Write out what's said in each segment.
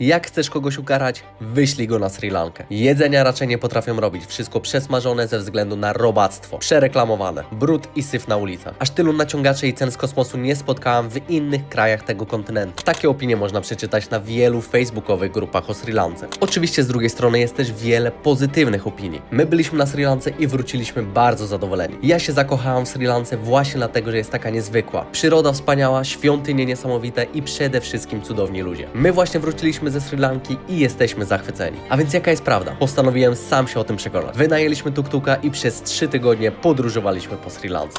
Jak chcesz kogoś ukarać, wyślij go na Sri Lankę. Jedzenia raczej nie potrafią robić, wszystko przesmażone ze względu na robactwo, przereklamowane, brud i syf na ulicach. Aż tylu naciągaczy i cen z kosmosu nie spotkałem w innych krajach tego kontynentu. Takie opinie można przeczytać na wielu facebookowych grupach o Sri Lance. Oczywiście z drugiej strony jest też wiele pozytywnych opinii. My byliśmy na Sri Lance i wróciliśmy bardzo zadowoleni. Ja się zakochałem w Sri Lance właśnie dlatego, że jest taka niezwykła. Przyroda wspaniała, świątynie niesamowite i przede wszystkim cudowni ludzie. My właśnie wróciliśmy ze Sri Lanki i jesteśmy zachwyceni. A więc jaka jest prawda? Postanowiłem sam się o tym przekonać. Wynajęliśmy tuk-tuka i przez 3 tygodnie podróżowaliśmy po Sri Lance.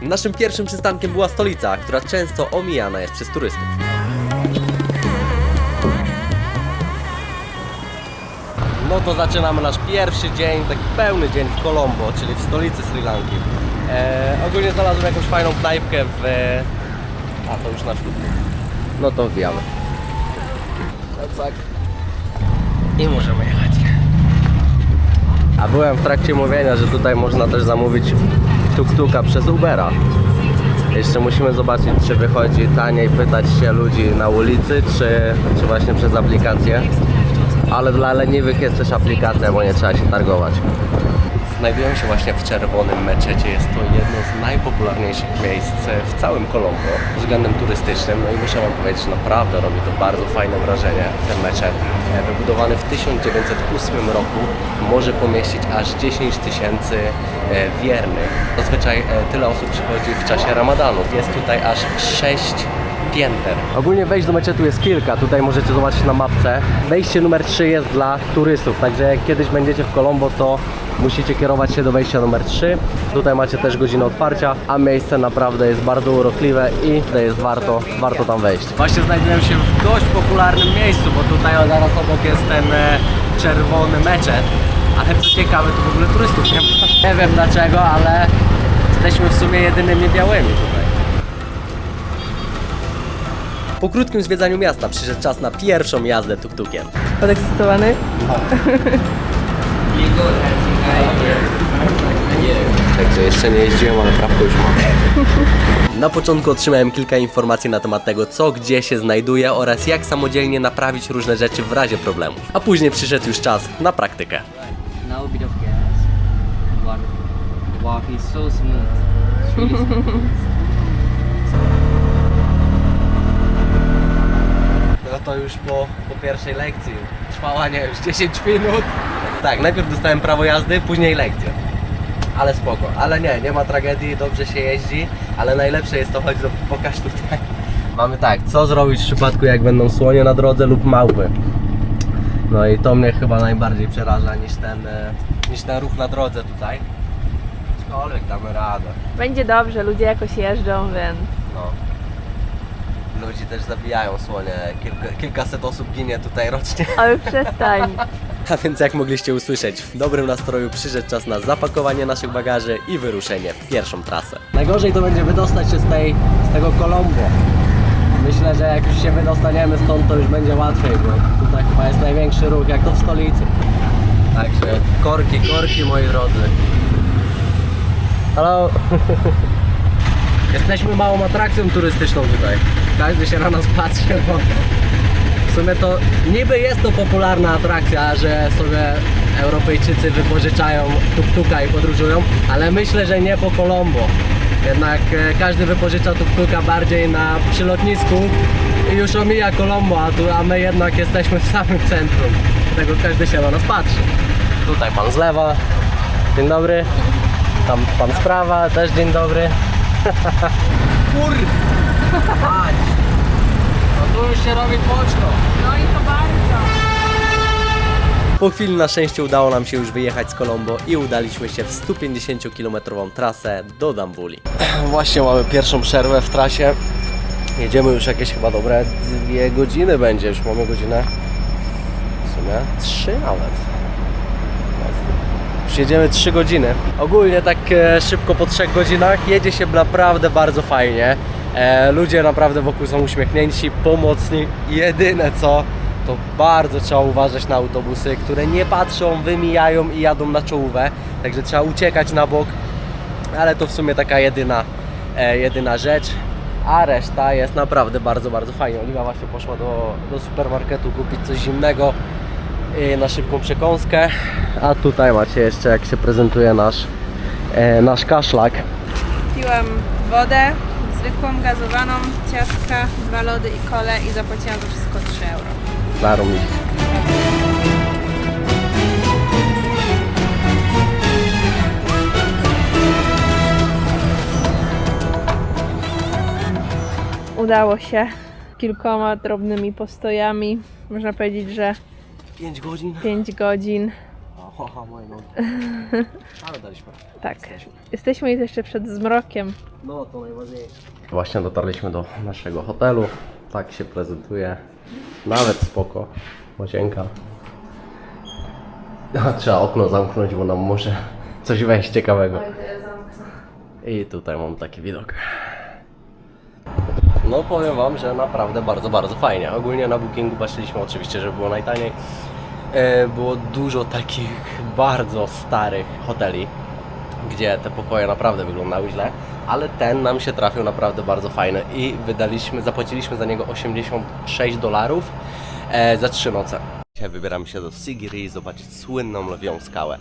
Naszym pierwszym przystankiem była stolica, która często omijana jest przez turystów. No to zaczynamy nasz pierwszy dzień, taki pełny dzień w Colombo, czyli w stolicy Sri Lanki. Ogólnie znalazłem jakąś fajną knajpkę w... A to już na środku. No to wbijamy. Tak. I możemy jechać. A byłem w trakcie mówienia, że tutaj można też zamówić tuk-tuka przez Ubera. Jeszcze musimy zobaczyć, czy wychodzi taniej pytać się ludzi na ulicy, czy właśnie przez aplikację. Ale dla leniwych jest też aplikacja, bo nie trzeba się targować. Znajdujemy się właśnie w czerwonym meczecie. Jest to jedno z najpopularniejszych miejsc w całym Colombo względem turystycznym. No i muszę wam powiedzieć, że naprawdę robi to bardzo fajne wrażenie, ten meczet. Wybudowany w 1908 roku, może pomieścić aż 10 tysięcy wiernych. Zazwyczaj tyle osób przychodzi w czasie ramadanu. Jest tutaj aż 6 pięter. Ogólnie wejść do meczetu jest kilka, tutaj możecie zobaczyć na mapce. Wejście numer 3 jest dla turystów, także jak kiedyś będziecie w Colombo, to musicie kierować się do wejścia numer 3. Tutaj macie też godzinę otwarcia, a miejsce naprawdę jest bardzo urokliwe i tutaj jest warto tam wejść. Właśnie znajdujemy się w dość popularnym miejscu, bo tutaj zaraz obok jest ten czerwony meczet. Ale co ciekawe, to w ogóle turystów nie ma. Nie wiem dlaczego, ale jesteśmy w sumie jedynymi białymi tutaj. Po krótkim zwiedzaniu miasta przyszedł czas na pierwszą jazdę tuk-tukiem. Podekscytowany? Także jeszcze nie jeździłem, ale prawko już mam. Na początku otrzymałem kilka informacji na temat tego, co gdzie się znajduje oraz jak samodzielnie naprawić różne rzeczy w razie problemu. A później przyszedł już czas na praktykę. Now a bit of gas. The walk is so smooth. It's really smooth. No to już po pierwszej lekcji. Trwała, nie wiem, już 10 minut. Tak, najpierw dostałem prawo jazdy, później lekcję. Ale spoko, ale nie ma tragedii, dobrze się jeździ. Ale najlepsze jest to, chodź, pokaż tutaj. Mamy tak, co zrobić w przypadku, jak będą słonie na drodze lub małpy. No i to mnie chyba najbardziej przeraża niż ten ruch na drodze tutaj. Aczkolwiek damy radę. Będzie dobrze, ludzie jakoś jeżdżą, więc... No. Ludzi też zabijają słonie, kilkaset osób ginie tutaj rocznie. Ale przestań. A więc jak mogliście usłyszeć, w dobrym nastroju przyszedł czas na zapakowanie naszych bagaży i wyruszenie w pierwszą trasę. Najgorzej to będzie wydostać się z tego Colombo. Myślę, że jak już się wydostaniemy stąd, to już będzie łatwiej, bo tutaj chyba jest największy ruch, jak to w stolicy. Także korki, moi drodzy. Halo! Jesteśmy małą atrakcją turystyczną tutaj. Każdy się na nas patrzy, bo w sumie to niby jest to popularna atrakcja, że sobie Europejczycy wypożyczają tuk-tuka i podróżują, ale myślę, że nie po Colombo. Jednak każdy wypożycza tuk-tuka bardziej przy lotnisku i już omija Colombo, a my jednak jesteśmy w samym centrum. Dlatego każdy się na nas patrzy. Tutaj pan z lewa. Dzień dobry. Tam pan z prawa, też dzień dobry. Patrz! No tu już się robi głośno. No i to bardzo. Po chwili na szczęście udało nam się już wyjechać z Colombo i udaliśmy się w 150-kilometrową trasę do Dambuli. Właśnie mamy pierwszą przerwę w trasie. Jedziemy już jakieś chyba dobre 2 godziny będzie, już mamy godzinę w sumie 3 nawet. Już jedziemy 3 godziny. Ogólnie tak szybko po 3 godzinach jedzie się naprawdę bardzo fajnie. Ludzie naprawdę wokół są uśmiechnięci, pomocni. Jedyne co, to bardzo trzeba uważać na autobusy, które nie patrzą, wymijają i jadą na czołówę. Także trzeba uciekać na bok. Ale to w sumie taka jedyna rzecz. a reszta jest naprawdę bardzo, bardzo fajnie. Oliwia właśnie poszła do supermarketu kupić coś zimnego na szybką przekąskę, a tutaj macie jeszcze, jak się prezentuje nasz kaszlak. Piłam wodę, zwykłą, gazowaną, ciastka, 2 lody i kolę i zapłaciłam za wszystko 3 euro. Zarobiście. Udało się kilkoma drobnymi postojami. Można powiedzieć, że 5 godzin. 5 godzin. Oho, moje nogi. Ale daliśmy. Tak. Jesteśmy jeszcze przed zmrokiem. No to najważniejsze. Właśnie dotarliśmy do naszego hotelu. Tak się prezentuje. Nawet spoko. Łazienka. Trzeba okno zamknąć, bo nam może coś wejść ciekawego. I tutaj mam taki widok. No powiem wam, że naprawdę bardzo, bardzo fajnie. Ogólnie na Bookingu patrzyliśmy oczywiście, że było najtaniej. Było dużo takich bardzo starych hoteli, gdzie te pokoje naprawdę wyglądały źle, ale ten nam się trafił naprawdę bardzo fajny i zapłaciliśmy za niego $86 za 3 noce. Dzisiaj wybieramy się do Sigiri zobaczyć słynną lwią skałę,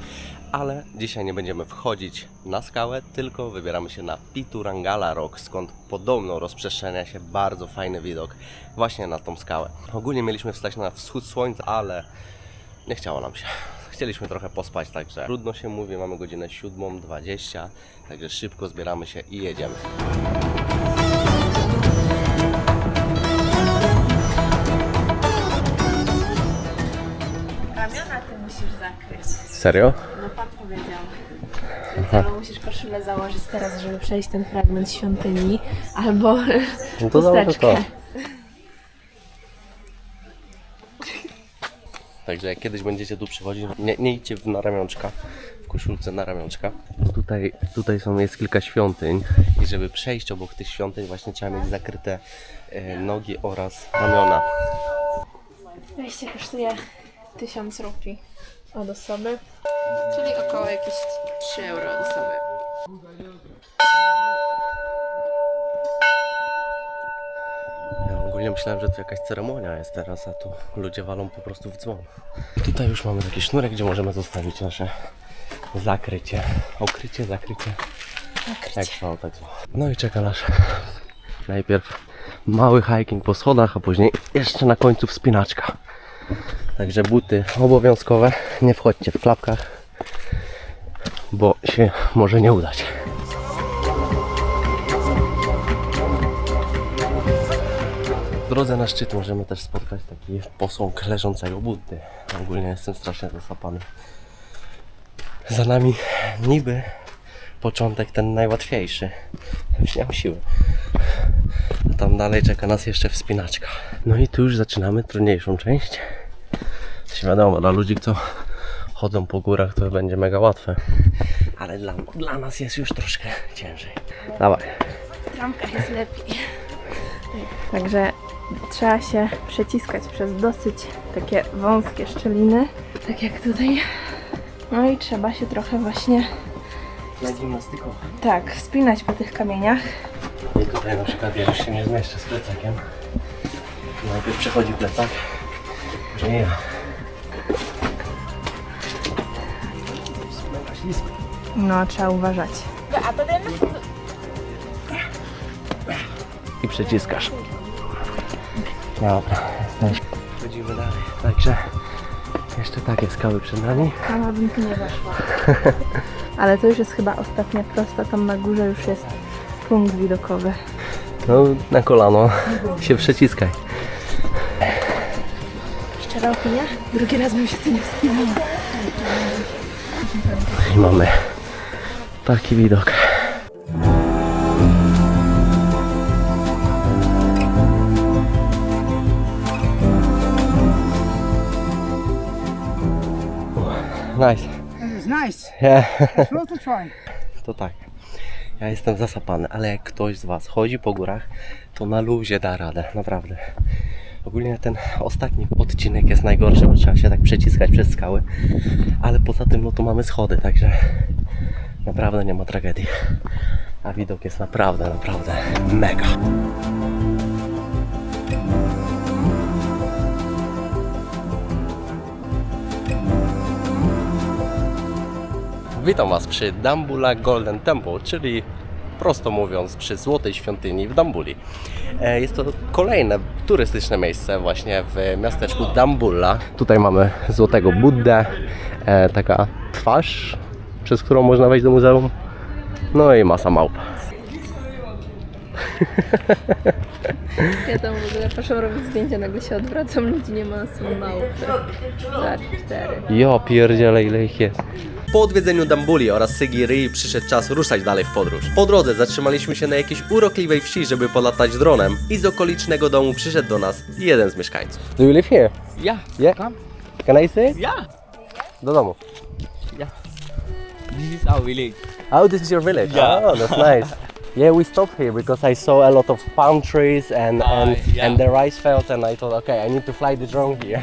ale dzisiaj nie będziemy wchodzić na skałę, tylko wybieramy się na Piturangala Rock, skąd podobno rozprzestrzenia się bardzo fajny widok właśnie na tą skałę. Ogólnie mieliśmy wstać na wschód słońca, ale nie chciało nam się. Chcieliśmy trochę pospać, także trudno się mówi, mamy godzinę 7:20, także szybko zbieramy się i jedziemy. Ramiona ty musisz zakryć. Serio? No pan powiedział. Więc albo musisz koszulę założyć teraz, żeby przejść ten fragment świątyni, albo No to założę chusteczkę. to. Także jak kiedyś będziecie tu przychodzić, nie idźcie na ramionczka, w koszulce na ramionczka. Tutaj jest kilka świątyń i żeby przejść obok tych świątyń właśnie trzeba mieć zakryte nogi oraz ramiona. Wejście kosztuje 1000 rupii od osoby, czyli około jakieś 3 euro od osoby. Ja ogólnie myślałem, że to jakaś ceremonia jest teraz, a tu ludzie walą po prostu w dzwon. Tutaj już mamy taki sznurek, gdzie możemy zostawić nasze zakrycie. Okrycie, zakrycie. Jak zwał, tak zwał. No i czeka nasz najpierw mały hiking po schodach, a później jeszcze na końcu wspinaczka. Także buty obowiązkowe. Nie wchodźcie w klapkach, bo się może nie udać. W drodze na szczyt możemy też spotkać taki posąg leżącego Buddy. Ogólnie jestem strasznie zasapany. Za nami niby początek ten najłatwiejszy. Już nie mam siły. A tam dalej czeka nas jeszcze wspinaczka. No i tu już zaczynamy trudniejszą część. To wiadomo, dla ludzi, co chodzą po górach, to będzie mega łatwe. Ale dla nas jest już troszkę ciężej. Dawaj. W trampkach jest lepiej. Także trzeba się przeciskać przez dosyć takie wąskie szczeliny, tak jak tutaj. No i trzeba się trochę właśnie Na gimnastyką. tak wspinać po tych kamieniach. I tutaj na przykład ja już się nie zmieszczę z plecakiem. Najpierw przechodzi plecak, później ja. Jest mega ślisko. No, trzeba uważać. I przeciskasz. Dobra, jesteśmy. Chodzimy dalej. Także jeszcze takie skały przed nami. Sama bym tu nie weszła. Ale to już jest chyba ostatnia prosta, tam na górze już jest punkt widokowy. No na kolano się przeciskaj. Szczera opinia? Drugi raz bym się tu nie wspinała. I mamy taki widok. Nice. That is nice. Yeah. It's worth a try. To tak. Ja jestem zasapany, ale jak ktoś z Was chodzi po górach, to na luzie da radę, naprawdę. Ogólnie ten ostatni odcinek jest najgorszy, bo trzeba się tak przeciskać przez skały. Ale poza tym, no to mamy schody, także naprawdę nie ma tragedii. A widok jest naprawdę mega. Witam Was przy Dambulla Golden Temple, czyli prosto mówiąc przy Złotej Świątyni w Dambuli. Jest to kolejne turystyczne miejsce właśnie w miasteczku Dambulla. Tutaj mamy złotego Buddę, taka twarz, przez którą można wejść do muzeum. No i masa małp. Ja tam w ogóle poszłam robić zdjęcia, nagle się odwracam, ludzi nie ma, są małpy. 4. Jo, pierdziele, ile ich jest. Po odwiedzeniu Dambuli oraz Sigiri przyszedł czas ruszać dalej w podróż. Po drodze zatrzymaliśmy się na jakiejś urokliwej wsi, żeby polatać dronem i z okolicznego domu przyszedł do nas jeden z mieszkańców. Do you live here? Yeah. Yeah? Come. Can I see? Yeah. Do domu. Yeah. This is our village. Oh, this is your village? Yeah. Oh, that's nice. Yeah, we stopped here because I saw a lot of palm trees and yeah. and the rice fields, and I thought, okay, I need to fly the drone here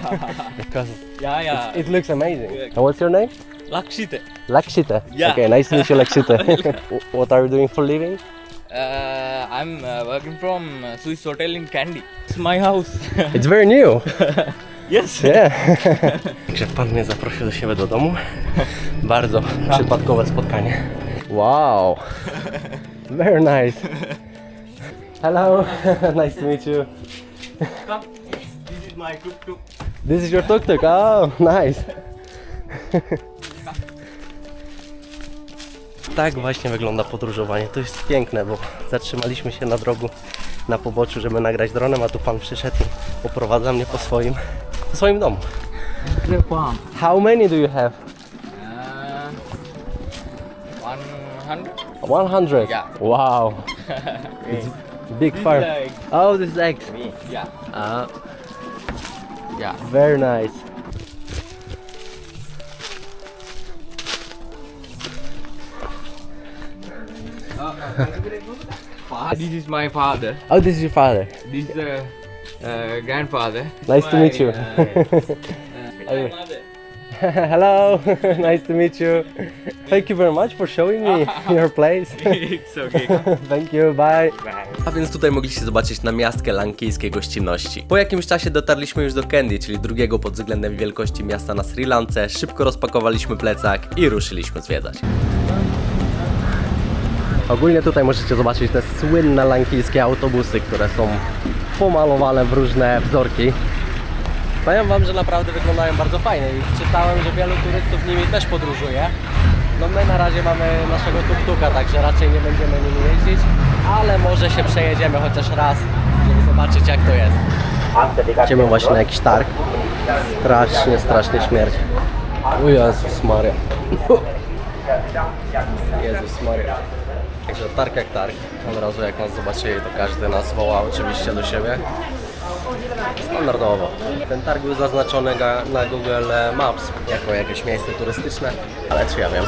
because Yeah. it looks amazing. Yeah. And what's your name? Lakshita. Lakshita. Yeah. Okay, nice to meet you, Lakshita. What are you doing for living? I'm working from Swiss Hotel in Kandy. It's my house. It's very new. Yes. Yeah. Także pan mnie zaprosił do siebie do domu. Bardzo przypadkowe spotkanie. Wow. Very nice. Hello. Nice to meet you. Come. This is my tuk-tuk. This is your tuk-tuk. Oh, nice. Tak właśnie wygląda podróżowanie. To jest piękne, bo zatrzymaliśmy się na drogu na poboczu, żeby nagrać dronem, a tu pan przyszedł i oprowadza mnie po swoim domu. The farm. How many do you have? 100. 100? Yeah. Wow. It's big farm. Like Oh, this is eggs. me. Yeah. Yeah. Very nice. This is my father. Oh, this is your father. This is the grandfather. Nice to meet you. My mother. Hello, nice to meet you. Thank you very much for showing me your place. It's okay. Thank you, bye. A więc tutaj mogliście zobaczyć namiastkę lankijskiej gościnności. Po jakimś czasie dotarliśmy już do Kandy, czyli drugiego pod względem wielkości miasta na Sri Lance. Szybko rozpakowaliśmy plecak i ruszyliśmy zwiedzać. Ogólnie tutaj możecie zobaczyć te słynne lankijskie autobusy, które są pomalowane w różne wzorki. Powiem wam, że naprawdę wyglądają bardzo fajnie i czytałem, że wielu turystów nimi też podróżuje. No my na razie mamy naszego tuk-tuka, także raczej nie będziemy nimi jeździć, ale może się przejedziemy chociaż raz, żeby zobaczyć jak to jest. Idziemy właśnie na jakiś targ. Strasznie śmierć. O Jezus Maria. Jezus Maria. Także targ jak targ. Od razu jak nas zobaczyli, to każdy nas woła oczywiście do siebie. Standardowo. Ten targ był zaznaczony na Google Maps jako jakieś miejsce turystyczne, ale czy ja wiem?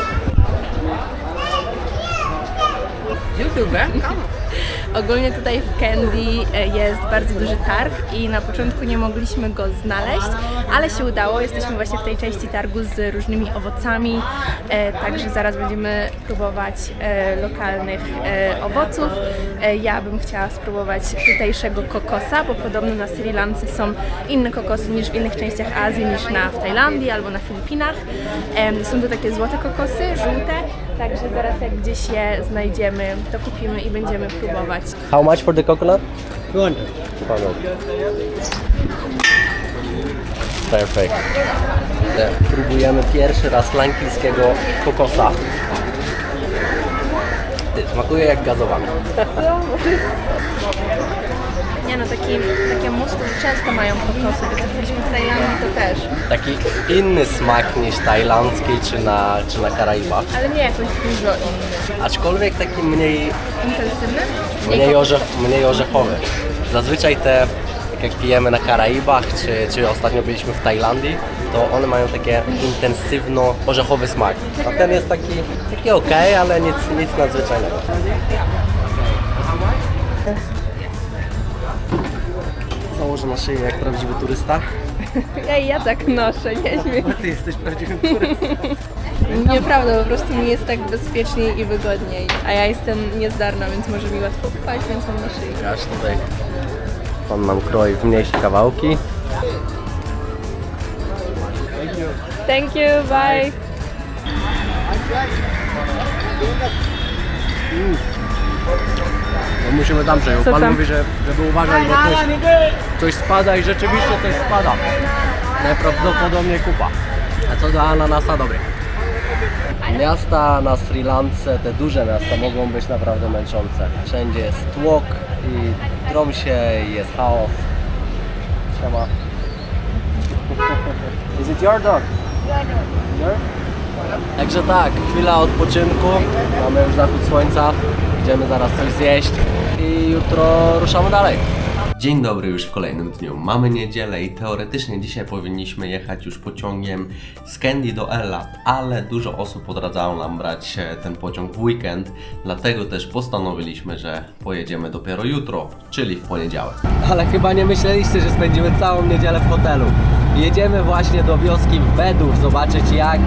Ogólnie tutaj w Kandy jest bardzo duży targ i na początku nie mogliśmy go znaleźć, ale się udało. Jesteśmy właśnie w tej części targu z różnymi owocami, także zaraz będziemy próbować lokalnych owoców. Ja bym chciała spróbować tutejszego kokosa, bo podobno na Sri Lance są inne kokosy niż w innych częściach Azji, niż w Tajlandii albo na Filipinach. Są to takie złote kokosy, żółte, także zaraz jak gdzieś je znajdziemy, to kupimy i będziemy próbować. How much for the coconut? 200. Perfect. Próbujemy pierwszy raz lankijskiego kokosa. Smakuje jak gazowany. Nie no, takie musty często mają kokosy, więc jak byliśmy w Tajlandii to też. Taki inny smak niż tajlandzki czy na Karaibach. Ale nie jakoś dużo inny. Aczkolwiek taki mniej Intensywny? mniej orzechowy. Zazwyczaj te, tak jak pijemy na Karaibach, czy ostatnio byliśmy w Tajlandii, to one mają takie intensywno-orzechowy smak. A ten jest taki okej, ale nic nadzwyczajnego. Założę na szyję jak prawdziwy turysta. Ja tak noszę, nie śmiej. Ty jesteś prawdziwym turystą. Nieprawda, po prostu mi jest tak bezpieczniej i wygodniej. A ja jestem niezdarna, więc może mi łatwo wpaść, więc mam na szyi. Aż tutaj pan nam kroi w mniejsze kawałki. Thank you, bye. No musimy tam przejść, Co pan tam? mówi, żeby uważać, bo coś spada i rzeczywiście coś spada. Najprawdopodobniej kupa. A co do ananasa, dobry. Miasta na Sri Lance, te duże miasta mogą być naprawdę męczące. Wszędzie jest tłok i trom się i jest chaos. Siema. Is it your dog? Your? Także tak, chwila odpoczynku. Mamy już zachód słońca. Idziemy zaraz coś zjeść i jutro ruszamy dalej. Dzień dobry już w kolejnym dniu. Mamy niedzielę i teoretycznie dzisiaj powinniśmy jechać już pociągiem z Kandy do Ella, ale dużo osób odradzało nam brać ten pociąg w weekend, dlatego też postanowiliśmy, że pojedziemy dopiero jutro, czyli w poniedziałek. Ale chyba nie myśleliście, że spędzimy całą niedzielę w hotelu. Jedziemy właśnie do wioski Vedów, zobaczyć jak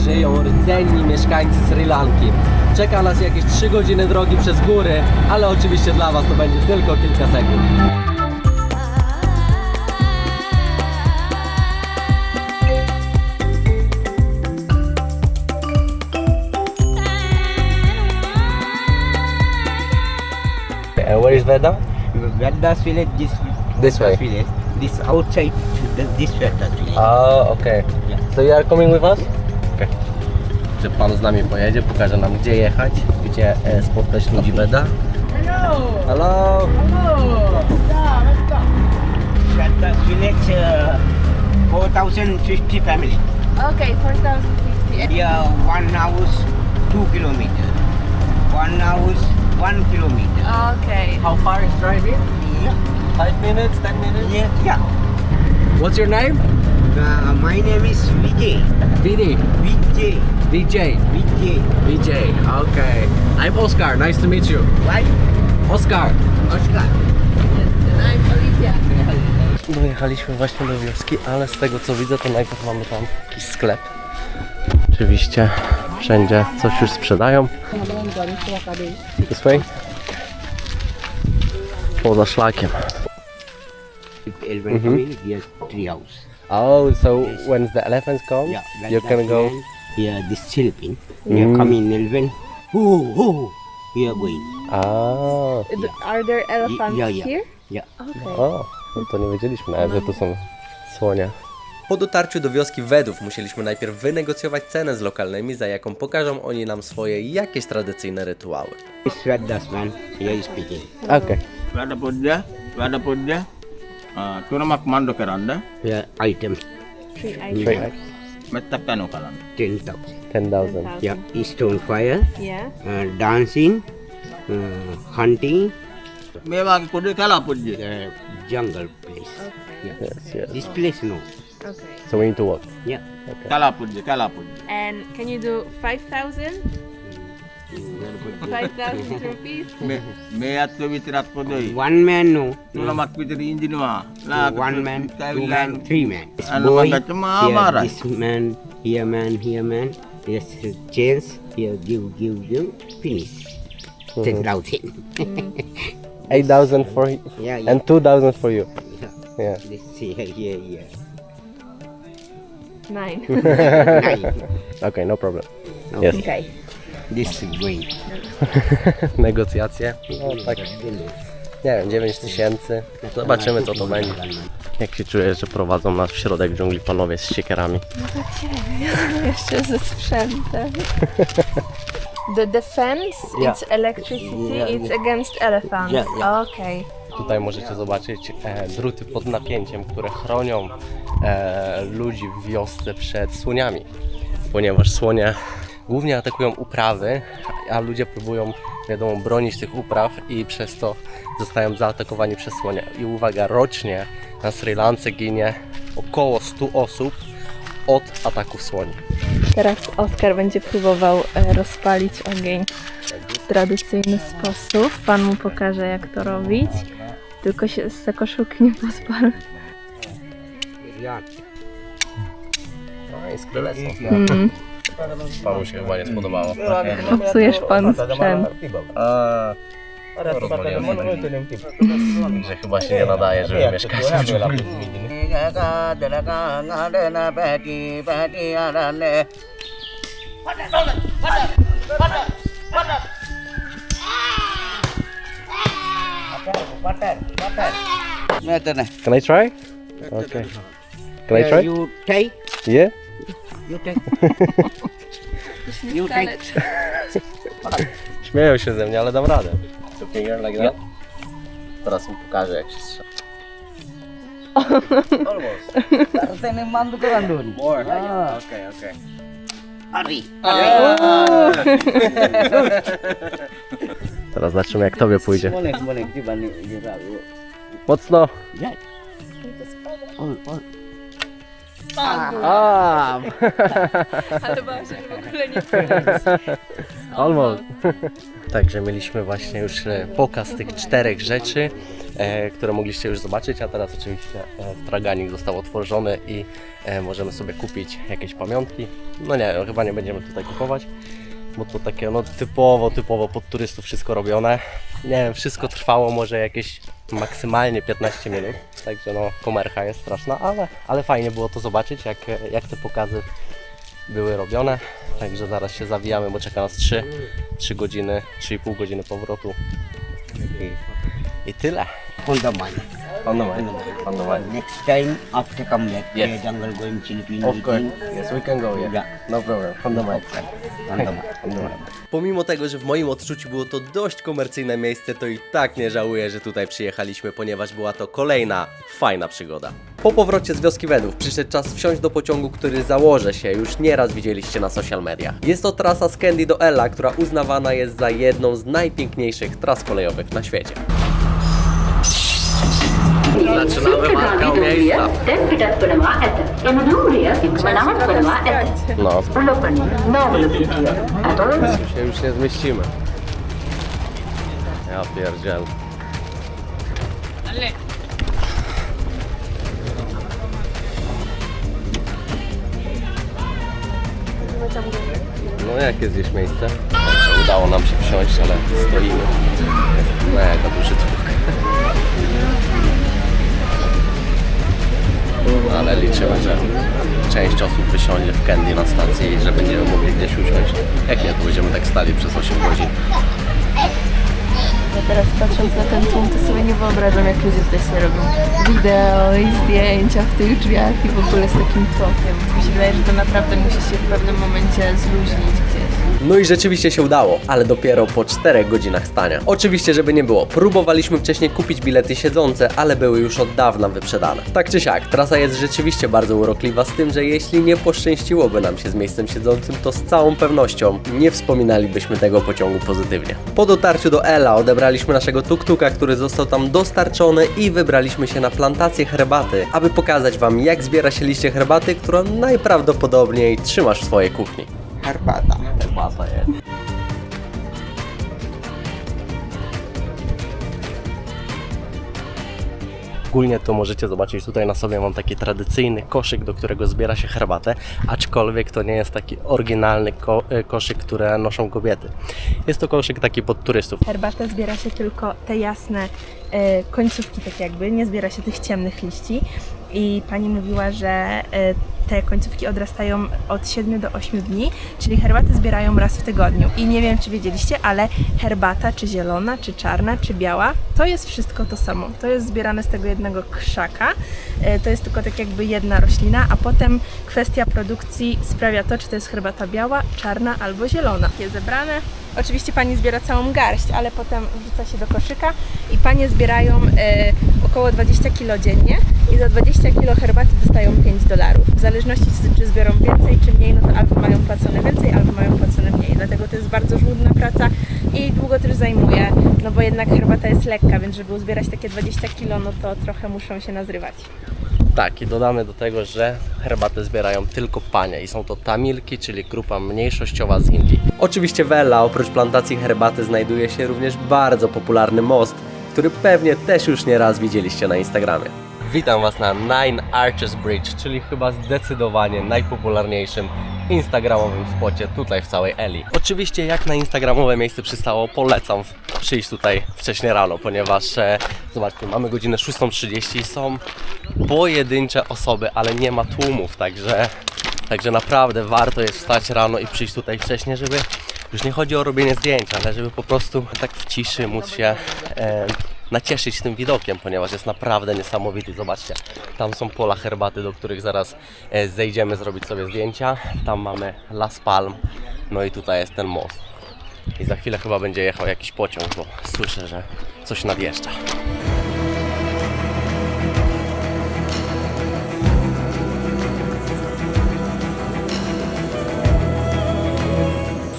żyją rdzenni mieszkańcy Sri Lanki. Czeka nas jakieś 3 godziny drogi przez góry, ale oczywiście dla Was to będzie tylko kilka sekund. Where is Veda? Vedas village, This way. village. This outside, this Vedas village. Ah, okay. So you are coming with us? Okay. Że pan z nami pojedzie, pokaże nam gdzie jechać, gdzie spotkać ludzi Veda. Hello. Hello! Vedas village, 4,050 family. Okay, 4,050. Yeah, 1 hours, 2 kilometers. 1 hours, 1 kilometer. Okay. How far is driving? Yeah, 5 minutes, 10 minutes? yeah. What's your name? My name is Vijay. Vidi. Vijay. VJ. Vijay. VJ, okay. I'm Oscar, nice to meet you. Why? Oscar. Oscar. I'm Olivia. Dojechaliśmy właśnie do wioski, ale z tego co widzę to najpierw mamy tam jakiś sklep. Oczywiście wszędzie coś już sprzedają. This way. Poza szlakiem. Elephant coming, here's tree house. Oh, so when the elephants come, Yeah, you can go. Here, this Philippine. Here coming elephant. Oh, here going. Ah, Are there elephants Yeah, yeah. here? Yeah. Okay. o, no to nie wiedzieliśmy nawet, że tu są słonie. Po dotarciu do wioski Vedów musieliśmy najpierw wynegocjować cenę z lokalnymi, za jaką pokażą oni nam swoje jakieś tradycyjne rytuały. This Vedas man, here is speaking. Okej. Vada podde, turamak mando keranda, Here items 3 items. mettapano kalanda. 10,000. 10,000. Yeah, stone fire, Yeah. dancing, hunting, Mewaki kode kala podje. jungle place. Yeah. Yes, yes. This place no. Okay. So we need to walk. Yeah. Kala podje. And can you do 5,000? 5,000 rupees? Me atto vitirat podoi. One man no. Turamak vitiri injinwa. One man, 2 man, 3 man. This Ano boy, maganda cuma here marah. this man, here man, here man. Yes, chance, here give, finish. 10,000. 8,000 for Yeah, yeah. and 2,000 for you. Yeah. Yeah. This here. 9. 9. Okay, no problem. Okay. Yes. Okay. This is going. Negocjacje. No tak, nie wiem, 9,000. Zobaczymy co to będzie. Jak się czujesz, że prowadzą nas w środek dżungli panowie z siekierami? Jeszcze ze sprzętem. The defense, Yeah. it's electricity, Yeah, it's yeah. against elephants. Yeah, yeah. Okay. Tutaj możecie zobaczyć druty pod napięciem, które chronią ludzi w wiosce przed słoniami. Ponieważ słonie głównie atakują uprawy, a ludzie próbują, wiadomo, bronić tych upraw i przez to zostają zaatakowani przez słonie. I uwaga, rocznie na Sri Lance ginie około 100 osób od ataków słoni. Teraz Oskar będzie próbował rozpalić ogień w tradycyjny sposób. Pan mu pokaże jak to robić. Tylko się z koszulki nie pozwala. Yeah. jest królestwo. Panu się chyba nie spodobało. Psujesz panu sprzęt. Że chyba się nie nadaje, żeby mieszkać w dżungli. Can I try? Okay. Can I try? You take. Yeah? You take. You take. Śmieją się ze mnie, ale dam radę. To finger like that? Teraz im pokażę, jak się strzela. Almost. More. Okay. Teraz zobaczymy, jak tobie pójdzie. Mocno. Ale bałam się, że w ogóle nie Almost. Także mieliśmy właśnie już pokaz tych 4 rzeczy, które mogliście już zobaczyć, a teraz oczywiście straganik został otworzony i możemy sobie kupić jakieś pamiątki. No nie, chyba nie będziemy tutaj kupować, bo to takie no typowo pod turystów wszystko robione. Nie wiem, wszystko trwało może jakieś maksymalnie 15 minut, także no komercha jest straszna, ale fajnie było to zobaczyć, jak te pokazy były robione. Także zaraz się zawijamy, bo czeka nas 3 godziny, 3,5 godziny powrotu. I tyle. On the money. On the way. Next time after come back, Yes. the jungle going chilping. Of course. Yes, we can go, yeah. Yeah. No problem. On the way. On the money. Pomimo tego, że w moim odczuciu było to dość komercyjne miejsce, to i tak nie żałuję, że tutaj przyjechaliśmy, ponieważ była to kolejna fajna przygoda. Po powrocie z wioski Wedów przyszedł czas wsiąść do pociągu, który założę się już nieraz widzieliście na social mediach. Jest to trasa z Kandy do Ella, która uznawana jest za jedną z najpiękniejszych tras kolejowych na świecie. Zaczynamy walkę o miejsca. No, się już nie zmieścimy. Ja pierdziel. No jakie jest gdzieś miejsce? Także udało nam się wsiąść, ale stoimy. Jest mega duży tłuk. Ale liczymy, że część osób wysiądzie w Kandy na stacji i że będziemy mogli gdzieś usiąść. Jak nie, to będziemy tak stali przez 8 godzin. Ja teraz patrząc na ten tłum, to sobie nie wyobrażam, jak ludzie tutaj sobie robią wideo i zdjęcia w tych drzwiach i w ogóle z takim tłokiem. Mi się wydaje, że to naprawdę musi się w pewnym momencie zluźnić gdzieś. No i rzeczywiście się udało, ale dopiero po 4 godzinach stania. Oczywiście, żeby nie było, próbowaliśmy wcześniej kupić bilety siedzące, ale były już od dawna wyprzedane. Tak czy siak, trasa jest rzeczywiście bardzo urokliwa, z tym, że jeśli nie poszczęściłoby nam się z miejscem siedzącym, to z całą pewnością nie wspominalibyśmy tego pociągu pozytywnie. Po dotarciu do Ella odebraliśmy naszego tuk-tuka, który został tam dostarczony i wybraliśmy się na plantację herbaty, aby pokazać Wam, jak zbiera się liście herbaty, którą najprawdopodobniej trzymasz w swojej kuchni. Herbata. Herbata jest. Ogólnie to możecie zobaczyć, tutaj na sobie mam taki tradycyjny koszyk, do którego zbiera się herbatę, aczkolwiek to nie jest taki oryginalny koszyk, które noszą kobiety. Jest to koszyk taki pod turystów. Herbatę zbiera się tylko te jasne końcówki, tak jakby, nie zbiera się tych ciemnych liści. I pani mówiła, że te końcówki odrastają od 7 do 8 dni, czyli herbatę zbierają raz w tygodniu. I nie wiem, czy wiedzieliście, ale herbata, czy zielona, czy czarna, czy biała, to jest wszystko to samo. To jest zbierane z tego jednego krzaka, to jest tylko tak jakby jedna roślina, a potem kwestia produkcji sprawia to, czy to jest herbata biała, czarna albo zielona. Jest zebrane. Oczywiście pani zbiera całą garść, ale potem wrzuca się do koszyka i panie zbierają około 20 kg dziennie i za 20 kg herbaty dostają $5. W zależności czy zbiorą więcej czy mniej, no to albo mają płacone więcej, albo mają płacone mniej. Dlatego to jest bardzo żmudna praca i długo też zajmuje, no bo jednak herbata jest lekka, więc żeby uzbierać takie 20 kg, no to trochę muszą się nazrywać. Tak, i dodamy do tego, że herbatę zbierają tylko panie i są to Tamilki, czyli grupa mniejszościowa z Indii. Oczywiście w Ella oprócz plantacji herbaty znajduje się również bardzo popularny most, który pewnie też już nieraz widzieliście na Instagramie. Witam Was na Nine Arches Bridge, czyli chyba zdecydowanie najpopularniejszym instagramowym spocie tutaj w całej Eli. Oczywiście jak na instagramowe miejsce przystało, polecam przyjść tutaj wcześnie rano, ponieważ zobaczcie, mamy godzinę 6:30, są pojedyncze osoby, ale nie ma tłumów, także naprawdę warto jest wstać rano i przyjść tutaj wcześnie, żeby już nie chodzi o robienie zdjęć, ale żeby po prostu tak w ciszy móc się nacieszyć tym widokiem, ponieważ jest naprawdę niesamowity. Zobaczcie, tam są pola herbaty, do których zaraz zejdziemy zrobić sobie zdjęcia. Tam mamy Las Palm, no i tutaj jest ten most. I za chwilę chyba będzie jechał jakiś pociąg, bo słyszę, że coś nadjeżdża.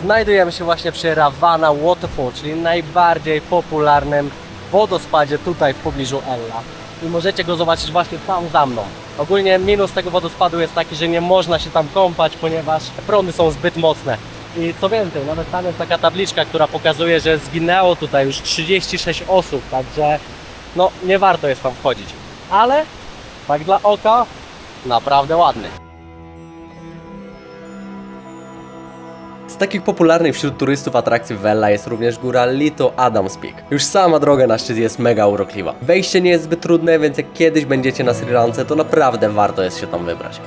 Znajdujemy się właśnie przy Ravanna Waterfall, czyli najbardziej popularnym wodospadzie tutaj w pobliżu Ella. I możecie go zobaczyć właśnie tam za mną. Ogólnie minus tego wodospadu jest taki, że nie można się tam kąpać, ponieważ prądy są zbyt mocne. I co więcej, nawet tam jest taka tabliczka, która pokazuje, że zginęło tutaj już 36 osób, także no nie warto jest tam wchodzić. Ale tak dla oka naprawdę ładny. Z takich popularnych wśród turystów atrakcji w Ella jest również góra Little Adams Peak. Już sama droga na szczyt jest mega urokliwa. Wejście nie jest zbyt trudne, więc jak kiedyś będziecie na Sri Lance, to naprawdę warto jest się tam wybrać.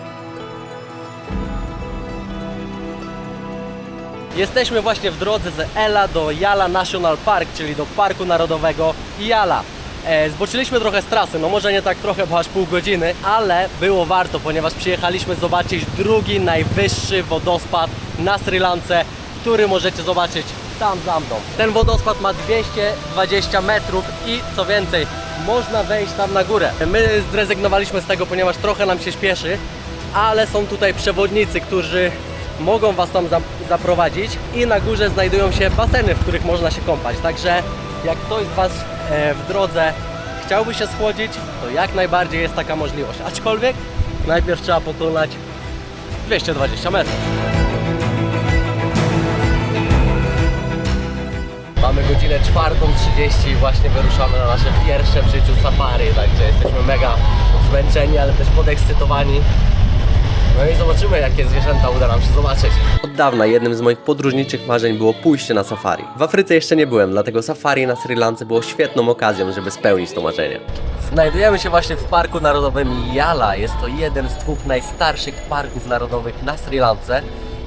Jesteśmy właśnie w drodze z Ella do Yala National Park, czyli do Parku Narodowego Yala. Zboczyliśmy trochę z trasy, no może nie tak trochę, bo aż pół godziny, ale było warto, ponieważ przyjechaliśmy zobaczyć drugi najwyższy wodospad na Sri Lance, który możecie zobaczyć tam za mną. Ten wodospad ma 220 metrów i co więcej, można wejść tam na górę. My zrezygnowaliśmy z tego, ponieważ trochę nam się śpieszy, ale są tutaj przewodnicy, którzy mogą Was tam zaprowadzić i na górze znajdują się baseny, w których można się kąpać. Także jak ktoś z Was w drodze chciałby się schłodzić, to jak najbardziej jest taka możliwość. Aczkolwiek najpierw trzeba pokonać 220 metrów. Mamy godzinę 4:30 i właśnie wyruszamy na nasze pierwsze w życiu safari, także jesteśmy mega zmęczeni, ale też podekscytowani. No i zobaczymy, jakie zwierzęta uda nam się zobaczyć. Od dawna jednym z moich podróżniczych marzeń było pójście na safari. W Afryce jeszcze nie byłem, dlatego safari na Sri Lance było świetną okazją, żeby spełnić to marzenie. Znajdujemy się właśnie w Parku Narodowym Yala. Jest to jeden z dwóch najstarszych parków narodowych na Sri Lance.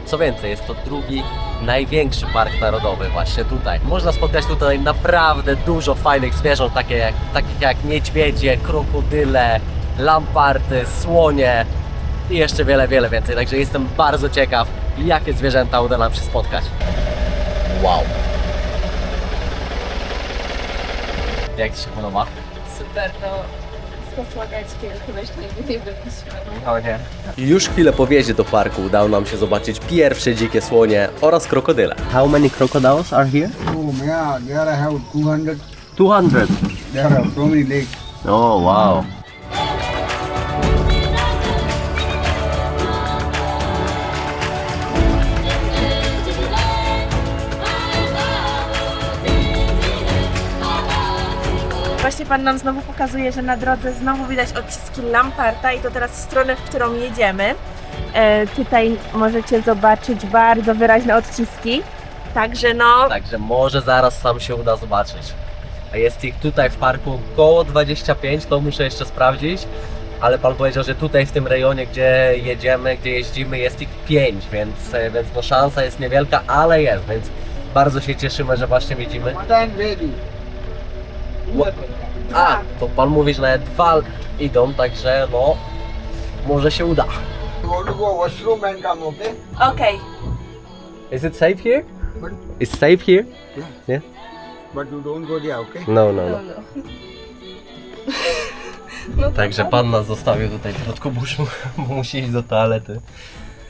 Co więcej, jest to drugi największy park narodowy właśnie tutaj. Można spotkać tutaj naprawdę dużo fajnych zwierząt, takich jak niedźwiedzie, krokodyle, lamparty, słonie i jeszcze wiele więcej. Także jestem bardzo ciekaw, jakie zwierzęta uda nam się spotkać. Wow! Jak Ci się podoba? Super, no skosłagackie, chyba jeszcze nigdy nie byliśmy. O nie. Już chwilę po wjeździe do parku udało nam się zobaczyć pierwsze dzikie słonie oraz krokodyle. How many crocodiles are here? Oh yeah, there I have 200. 200. There are so many lakes. Oh wow. Właśnie Pan nam znowu pokazuje, że na drodze znowu widać odciski lamparta i to teraz w stronę, w którą jedziemy. Tutaj możecie zobaczyć bardzo wyraźne odciski. Także no... Także może zaraz sam się uda zobaczyć. A jest ich tutaj w parku około 25, to muszę jeszcze sprawdzić. Ale Pan powiedział, że tutaj w tym rejonie, gdzie jedziemy, gdzie jeździmy, jest ich 5, więc no szansa jest niewielka, ale jest, więc bardzo się cieszymy, że właśnie widzimy. A, to Pan mówi, że nawet 2 idą, także no może się uda. You want to go washroom and come, okay? Okej. Is it safe here? Is safe here? Yeah? But you don't go there, okay? No. Także Pan nas zostawił tutaj w środku buszu, bo musi iść do toalety.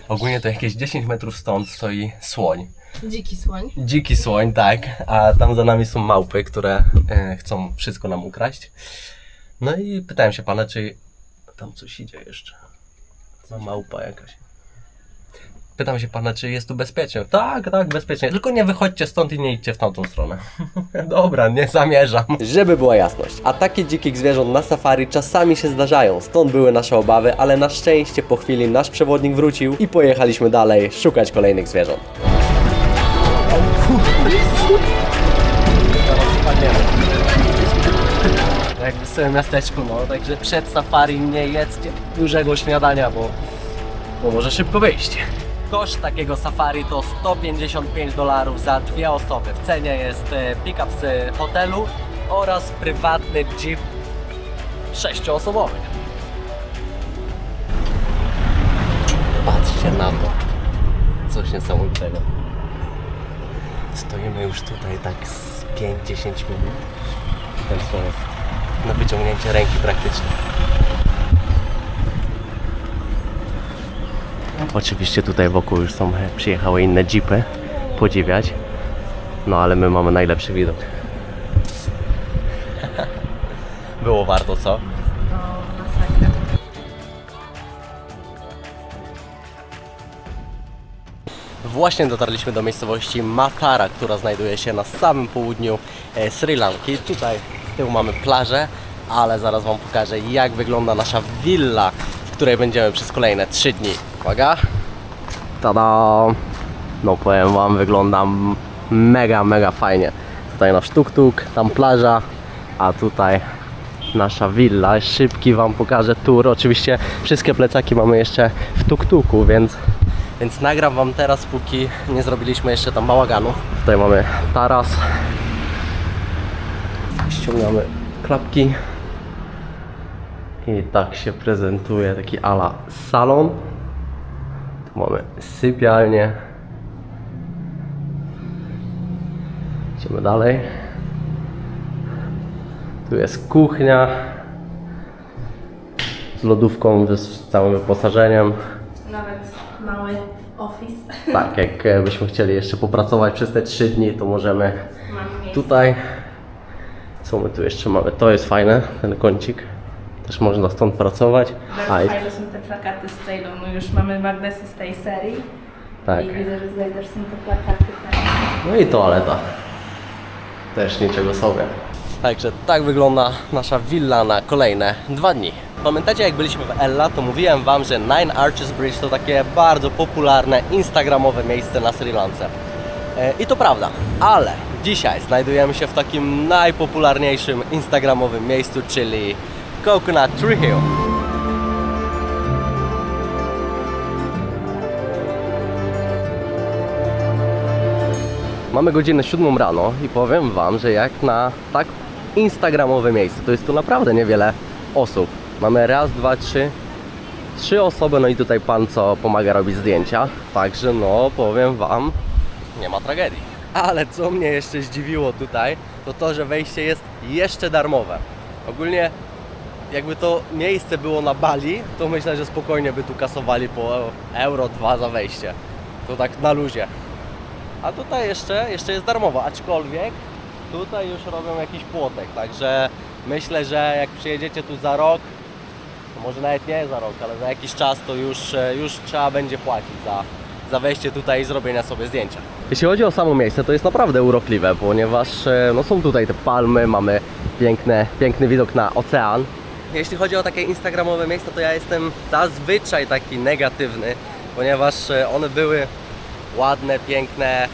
Ogólnie to jakieś 10 metrów stąd stoi słoń. Dziki słoń. Dziki słoń, tak, a tam za nami są małpy, które chcą wszystko nam ukraść. No i pytałem się Pana, czy tam coś idzie jeszcze. Za małpa jakaś. Pytam się pana, czy jest tu bezpiecznie. Tak, tak, bezpiecznie. Tylko nie wychodźcie stąd i nie idźcie w tamtą stronę. Dobra, nie zamierzam. Żeby była jasność, ataki dzikich zwierząt na safari czasami się zdarzają, stąd były nasze obawy, ale na szczęście po chwili nasz przewodnik wrócił i pojechaliśmy dalej szukać kolejnych zwierząt. Zaraz spadniemy. Jak w swoim miasteczku, no, także przed safari nie jedzcie dużego śniadania, bo może szybko wyjść. Koszt takiego safari to $155 za 2 osoby. W cenie jest pick-up z hotelu oraz prywatny jeep 6-osobowy. Patrzcie na to. Coś niesamowitego. Stoimy już tutaj tak z 5-10 minut. Ten jest na wyciągnięcie ręki praktycznie. Oczywiście tutaj wokół już przyjechały inne jeepy podziwiać. No ale my mamy najlepszy widok. Było warto, co? Właśnie dotarliśmy do miejscowości Matara, która znajduje się na samym południu Sri Lanki. Tutaj z tyłu mamy plażę, ale zaraz Wam pokażę, jak wygląda nasza willa, w której będziemy przez kolejne 3 dni. Uwaga! Tada! No powiem Wam, wygląda mega fajnie. Tutaj nasz tuk-tuk, tam plaża, a tutaj nasza willa. Szybki Wam pokażę tour. Oczywiście wszystkie plecaki mamy jeszcze w tuk-tuku, więc nagram Wam teraz, póki nie zrobiliśmy jeszcze tam bałaganu. Tutaj mamy taras. Ściągamy klapki. I tak się prezentuje taki ala salon. Tu mamy sypialnię. Idziemy dalej. Tu jest kuchnia z lodówką, z całym wyposażeniem. Nawet mały office. Tak, jak byśmy chcieli jeszcze popracować przez te 3 dni, to możemy tutaj. Co my tu jeszcze mamy? To jest fajne, ten kącik. Też można stąd pracować. Bardzo fajne są te plakaty z Ceylonu. Już mamy magnesy z tej serii. Tak. I widzę, że tutaj też są te plakaty. No i toaleta. Też niczego sobie. Także tak wygląda nasza willa na kolejne 2 dni. Pamiętacie, jak byliśmy w Ella, to mówiłem Wam, że Nine Arches Bridge to takie bardzo popularne instagramowe miejsce na Sri Lance. I to prawda, ale dzisiaj znajdujemy się w takim najpopularniejszym instagramowym miejscu, czyli Coconut Tree Hill. Mamy godzinę 7 rano i powiem Wam, że jak na tak instagramowe miejsce, to jest tu naprawdę niewiele osób. Mamy raz, dwa, trzy osoby, no i tutaj pan, co pomaga robić zdjęcia. Także no, powiem Wam, nie ma tragedii. Ale co mnie jeszcze zdziwiło tutaj, to to, że wejście jest jeszcze darmowe. Ogólnie jakby to miejsce było na Bali, to myślę, że spokojnie by tu kasowali po euro 2 za wejście. To tak na luzie. A tutaj jeszcze jest darmowo, aczkolwiek tutaj już robią jakiś płotek, także myślę, że jak przyjedziecie tu za rok, to może nawet nie za rok, ale za jakiś czas, to już trzeba będzie płacić za wejście tutaj i zrobienia sobie zdjęcia. Jeśli chodzi o samo miejsce, to jest naprawdę urokliwe, ponieważ no, są tutaj te palmy, mamy piękny widok na ocean. Jeśli chodzi o takie instagramowe miejsca, to ja jestem zazwyczaj taki negatywny, ponieważ one były ładne, piękne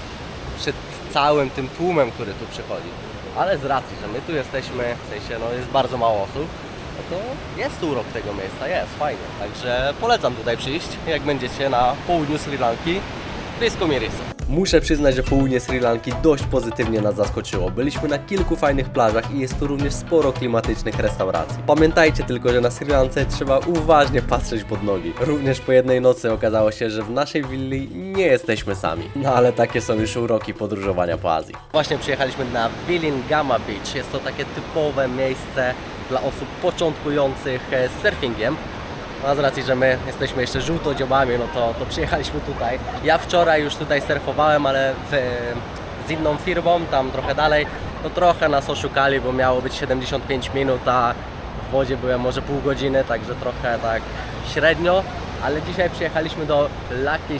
przed całym tym tłumem, który tu przychodzi. Ale z racji, że my tu jesteśmy, w sensie no jest bardzo mało osób, no to jest tu urok tego miejsca, jest fajnie. Także polecam tutaj przyjść, jak będziecie na południu Sri Lanki, blisko Mirisa. Muszę przyznać, że południe Sri Lanki dość pozytywnie nas zaskoczyło. Byliśmy na kilku fajnych plażach i jest tu również sporo klimatycznych restauracji. Pamiętajcie tylko, że na Sri Lance trzeba uważnie patrzeć pod nogi. Również po jednej nocy okazało się, że w naszej willi nie jesteśmy sami. No ale takie są już uroki podróżowania po Azji. Właśnie przyjechaliśmy na Vilingama Beach. Jest to takie typowe miejsce dla osób początkujących z surfingiem. No, z racji, że my jesteśmy jeszcze żółtodziobami, no to przyjechaliśmy tutaj. Ja wczoraj już tutaj surfowałem, ale z inną firmą, tam trochę dalej. No trochę nas oszukali, bo miało być 75 minut, a w wodzie byłem może pół godziny, także trochę tak średnio. ale dzisiaj przyjechaliśmy do Lucky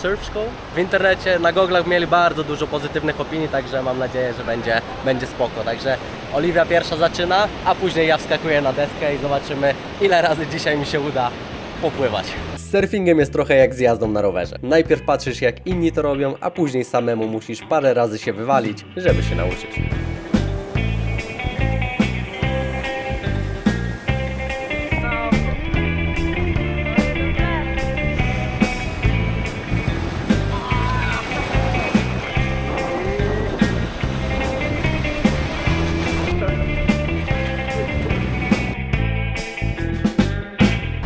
Surf School. W internecie, na goglach mieli bardzo dużo pozytywnych opinii, także mam nadzieję, że będzie spoko. Także Oliwia pierwsza zaczyna, a później ja wskakuję na deskę i zobaczymy, ile razy dzisiaj mi się uda popływać. Z surfingiem jest trochę jak z jazdą na rowerze. Najpierw patrzysz, jak inni to robią, a później samemu musisz parę razy się wywalić, żeby się nauczyć.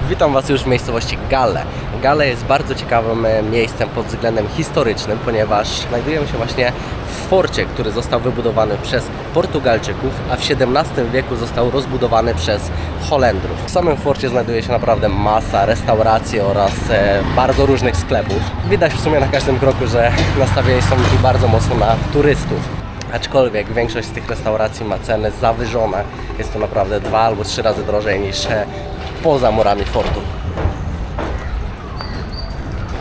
Witam Was już w miejscowości Galle. Galle jest bardzo ciekawym miejscem pod względem historycznym, ponieważ znajdujemy się właśnie w forcie, który został wybudowany przez Portugalczyków, a w XVII wieku został rozbudowany przez Holendrów. W samym forcie znajduje się naprawdę masa restauracji oraz bardzo różnych sklepów. Widać w sumie na każdym kroku, że nastawieni są tu bardzo mocno na turystów. Aczkolwiek większość z tych restauracji ma ceny zawyżone. Jest to naprawdę 2 albo 3 razy drożej niż poza murami fortu.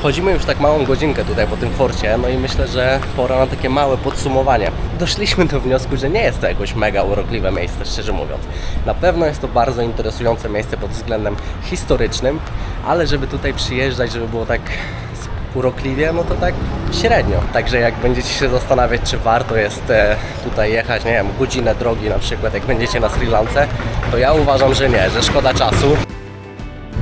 Chodzimy już tak małą godzinkę tutaj po tym forcie, no i myślę, że pora na takie małe podsumowanie. Doszliśmy do wniosku, że nie jest to jakoś mega urokliwe miejsce, szczerze mówiąc. Na pewno jest to bardzo interesujące miejsce pod względem historycznym, ale żeby tutaj przyjeżdżać, żeby było tak urokliwie, no to tak średnio. Także jak będziecie się zastanawiać, czy warto jest tutaj jechać, nie wiem, godzinę drogi na przykład, jak będziecie na Sri Lance, to ja uważam, że nie, że szkoda czasu.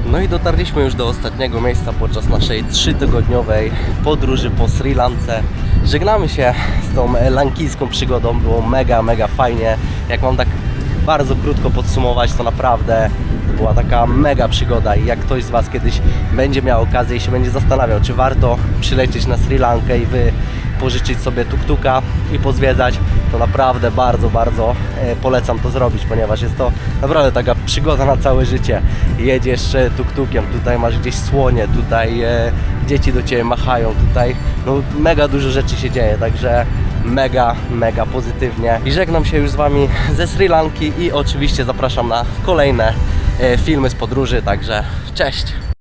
No i dotarliśmy już do ostatniego miejsca podczas naszej 3-tygodniowej podróży po Sri Lance. Żegnamy się z tą lankijską przygodą, było mega fajnie. Jak mam tak bardzo krótko podsumować, to naprawdę była taka mega przygoda i jak ktoś z Was kiedyś będzie miał okazję i się będzie zastanawiał, czy warto przylecieć na Sri Lankę i pożyczyć sobie tuk-tuka i pozwiedzać, to naprawdę bardzo polecam to zrobić, ponieważ jest to naprawdę taka przygoda na całe życie. Jedziesz tuk-tukiem, tutaj masz gdzieś słonie, tutaj dzieci do Ciebie machają, tutaj no, mega dużo rzeczy się dzieje, także mega pozytywnie. I żegnam się już z Wami ze Sri Lanki i oczywiście zapraszam na kolejne filmy z podróży, także cześć!